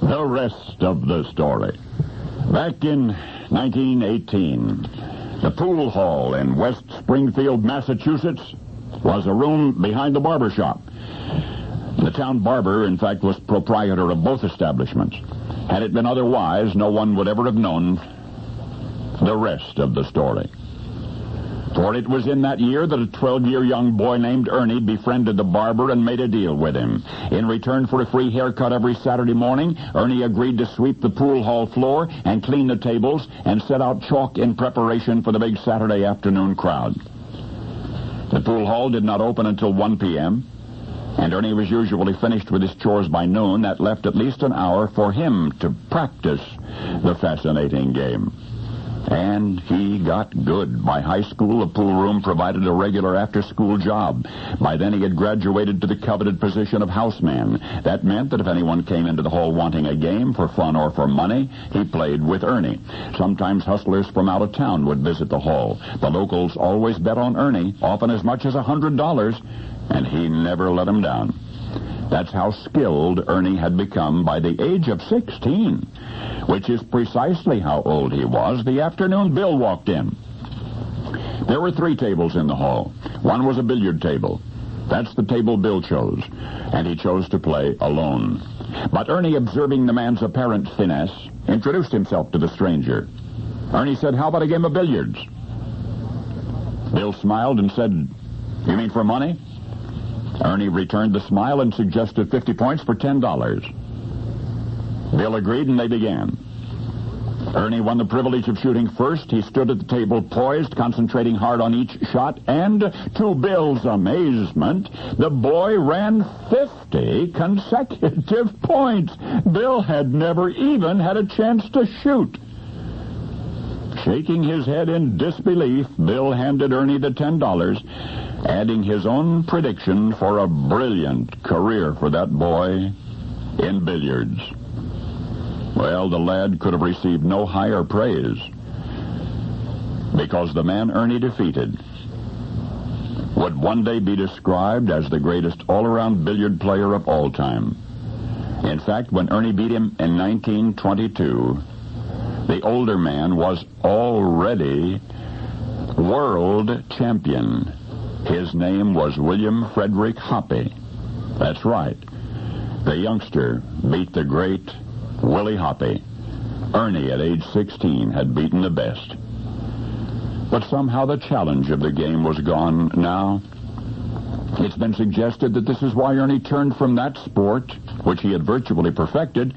The rest of the story. Back in 1918, the pool hall in West Springfield, Massachusetts, was a room behind the barber shop. The town barber, in fact, was proprietor of both establishments. Had it been otherwise, no one would ever have known the rest of the story. For it was in that year that a 12-year young boy named Ernie befriended the barber and made a deal with him. In return for a free haircut every Saturday morning, Ernie agreed to sweep the pool hall floor and clean the tables and set out chalk in preparation for the big Saturday afternoon crowd. The pool hall did not open until 1 p.m., and Ernie was usually finished with his chores by noon. That left at least an hour for him to practice the fascinating game. And he got good. By high school, the pool room provided a regular after-school job. By then, he had graduated to the coveted position of houseman. That meant that if anyone came into the hall wanting a game for fun or for money, he played with Ernie. Sometimes hustlers from out of town would visit the hall. The locals always bet on Ernie, often as much as $100, and he never let them down. That's how skilled Ernie had become by the age of 16, which is precisely how old he was the afternoon Bill walked in. There were 3 tables in the hall. One was a billiard table. That's the table Bill chose, and he chose to play alone. But Ernie, observing the man's apparent finesse, introduced himself to the stranger. Ernie said, "How about a game of billiards?" Bill smiled and said, "You mean for money?" Ernie returned the smile and suggested 50 points for $10. Bill agreed, and they began. Ernie won the privilege of shooting first. He stood at the table poised, concentrating hard on each shot, and to Bill's amazement, the boy ran 50 consecutive points. Bill had never even had a chance to shoot. Shaking his head in disbelief, Bill handed Ernie the $10, adding his own prediction for a brilliant career for that boy in billiards. Well, the lad could have received no higher praise, because the man Ernie defeated would one day be described as the greatest all-around billiard player of all time. In fact, when Ernie beat him in 1922, the older man was already world champion. His name was William Frederick Hoppe. That's right. The youngster beat the great Willie Hoppe. Ernie, at age 16, had beaten the best. But somehow the challenge of the game was gone now. It's been suggested that this is why Ernie turned from that sport, which he had virtually perfected,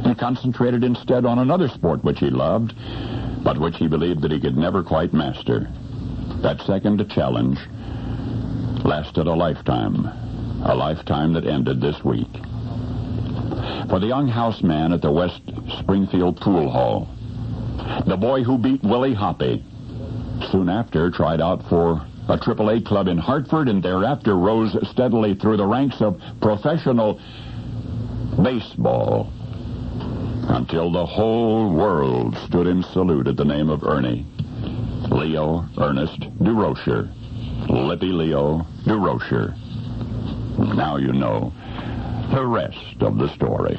and concentrated instead on another sport which he loved, but which he believed that he could never quite master. That second challenge lasted a lifetime that ended this week. For the young houseman at the West Springfield Pool Hall, the boy who beat Willie Hoppe soon after tried out for a AAA club in Hartford, and thereafter rose steadily through the ranks of professional baseball until the whole world stood in salute at the name of Ernie. Leo Ernest Durocher. Lippy Leo Durocher. Now you know the rest of the story.